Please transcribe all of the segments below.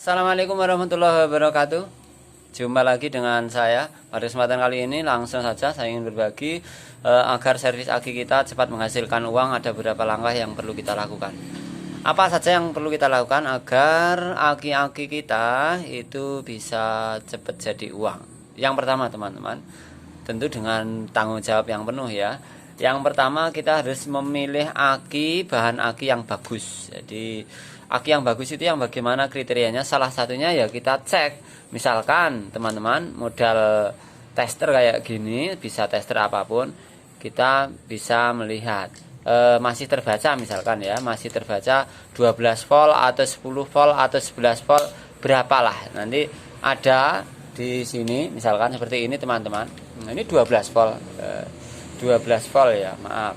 Assalamualaikum warahmatullahi wabarakatuh. Jumpa lagi dengan saya. Pada kesempatan kali ini langsung saja saya ingin berbagi agar servis aki kita cepat menghasilkan uang. Ada beberapa langkah yang perlu kita lakukan. Apa saja yang perlu kita lakukan agar aki-aki kita itu bisa cepat jadi uang? Yang pertama teman-teman, tentu dengan tanggung jawab yang penuh ya. Yang pertama kita harus memilih bahan aki yang bagus. Jadi aki yang bagus itu yang bagaimana kriterianya? Salah satunya ya kita cek. Misalkan teman-teman modal tester kayak gini, bisa tester apapun, kita bisa melihat masih terbaca misalkan ya, masih terbaca 12 volt atau 10 volt atau 11 volt berapalah. Nanti ada di sini misalkan seperti ini teman-teman. Nah, ini 12 volt. 12 volt ya, maaf.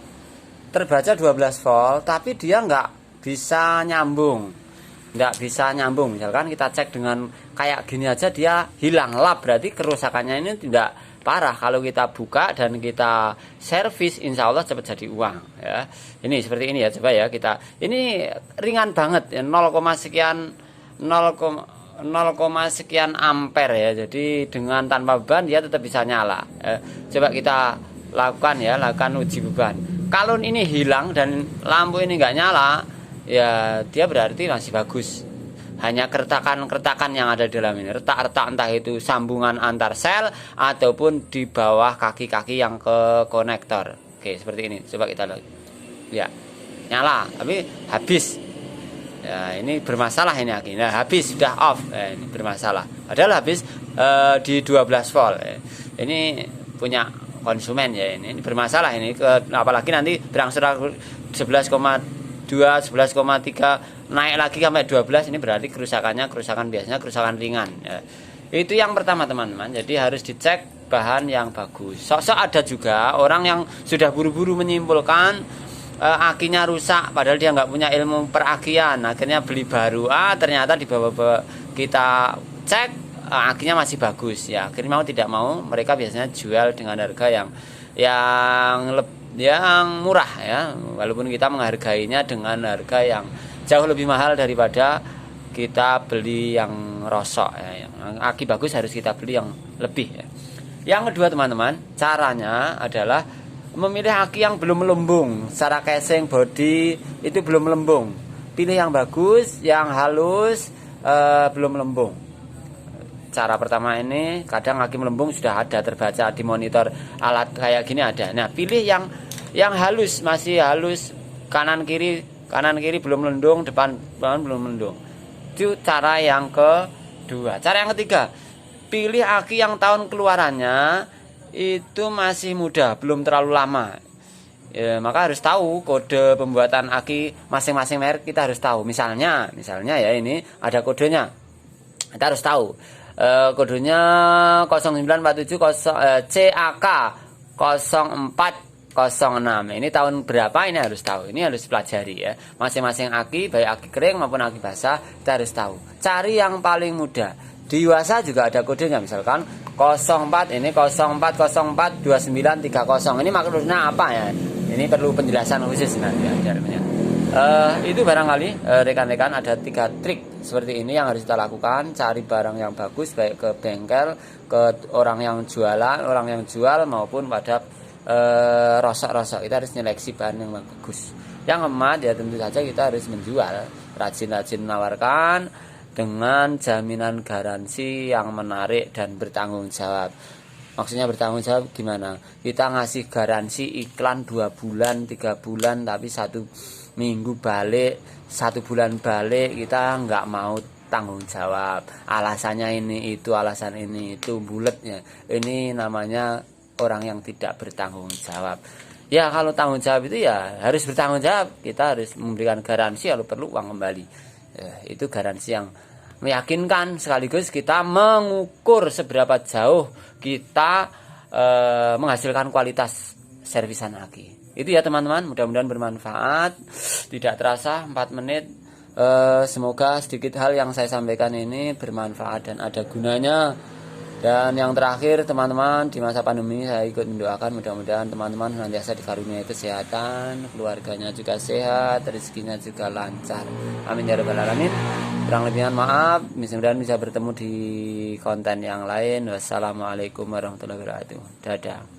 Terbaca 12 volt tapi dia nggak bisa nyambung, misalkan kita cek dengan kayak gini aja dia hilang lap, berarti kerusakannya ini tidak parah. Kalau kita buka dan kita servis, insya Allah cepat jadi uang ya. Ini seperti ini ya, coba ya kita, ini ringan banget ya, 0, sekian 0, sekian ampere ya. Jadi dengan tanpa beban dia tetap bisa nyala ya. Coba kita lakukan uji beban. Kalau ini hilang dan lampu ini nggak nyala, ya dia berarti masih bagus. Hanya keretakan-keretakan yang ada di dalam ini, retak-retak entah itu sambungan antar sel ataupun di bawah kaki-kaki yang ke konektor. Oke, seperti ini. Coba kita lihat. Ya, nyala, tapi habis. Ya, ini bermasalah ini aki. Nah, habis sudah off. Ini bermasalah. Padahal habis di 12 volt. Ini punya konsumen ya, ini bermasalah ini. Apalagi nanti berangsur 11,2, 11,3 naik lagi sampai 12, ini berarti kerusakan biasanya kerusakan ringan ya. Itu yang pertama teman-teman. Jadi harus dicek bahan yang bagus. Sok-sok ada juga orang yang sudah buru-buru menyimpulkan akinya rusak padahal dia nggak punya ilmu perakian, akhirnya beli baru. Ternyata di bawah kita cek akinya masih bagus ya. Akhirnya mau tidak mau mereka biasanya jual dengan harga yang murah ya, walaupun kita menghargainya dengan harga yang jauh lebih mahal daripada kita beli yang rosok ya. Yang aki bagus harus kita beli yang lebih ya. Yang kedua teman-teman, caranya adalah memilih aki yang belum melembung. Secara casing body itu belum melembung. Pilih yang bagus, yang halus, belum melembung. Cara pertama ini, kadang aki melembung sudah ada terbaca di monitor alat kayak gini ada. Nah, pilih yang halus, masih halus, kanan kiri belum melendung, depan belum melendung. Itu cara yang kedua. Cara yang ketiga, pilih aki yang tahun keluarannya itu masih muda, belum terlalu lama ya. Maka harus tahu kode pembuatan aki masing-masing merek, kita harus tahu. Misalnya ya, ini ada kodenya, kita harus tahu kodenya 0947 CAK 0406. Ini tahun berapa, ini harus tahu. Ini harus pelajari ya. Masing-masing aki, baik aki kering maupun aki basah, kita harus tahu. Cari yang paling muda. Di Yuasa juga ada kodenya, misalkan 04, ini 0404 2930. Ini maksudnya apa ya? Ini perlu penjelasan khusus nanti ya. Itu barangkali rekan-rekan ada 3 trik seperti ini yang harus kita lakukan. Cari barang yang bagus, baik ke bengkel, ke orang yang jual maupun pada rosok-rosok. Kita harus nyeleksi bahan yang bagus. Yang hemat ya tentu saja kita harus menjual, rajin-rajin menawarkan dengan jaminan garansi yang menarik dan bertanggung jawab. Maksudnya bertanggung jawab gimana? Kita ngasih garansi iklan 2 bulan, 3 bulan, tapi 1 minggu balik, 1 bulan balik, kita nggak mau tanggung jawab. Alasannya ini itu, alasan ini itu, buletnya. Ini namanya orang yang tidak bertanggung jawab. Ya kalau tanggung jawab itu ya harus bertanggung jawab. Kita harus memberikan garansi, kalau perlu uang kembali. Itu garansi yang meyakinkan, sekaligus kita mengukur seberapa jauh kita menghasilkan kualitas servisan aki. Itu ya teman-teman, mudah-mudahan bermanfaat. Tidak terasa 4 menit. Semoga sedikit hal yang saya sampaikan ini bermanfaat dan ada gunanya. Dan yang terakhir teman-teman, di masa pandemi saya ikut mendoakan mudah-mudahan teman-teman senantiasa dikaruniai kesehatan, keluarganya juga sehat, rezekinya juga lancar. Amin ya rabbal alamin. Kurang lebihnya maaf, mudah-mudahan bisa bertemu di konten yang lain. Wassalamualaikum warahmatullahi wabarakatuh. Dadah.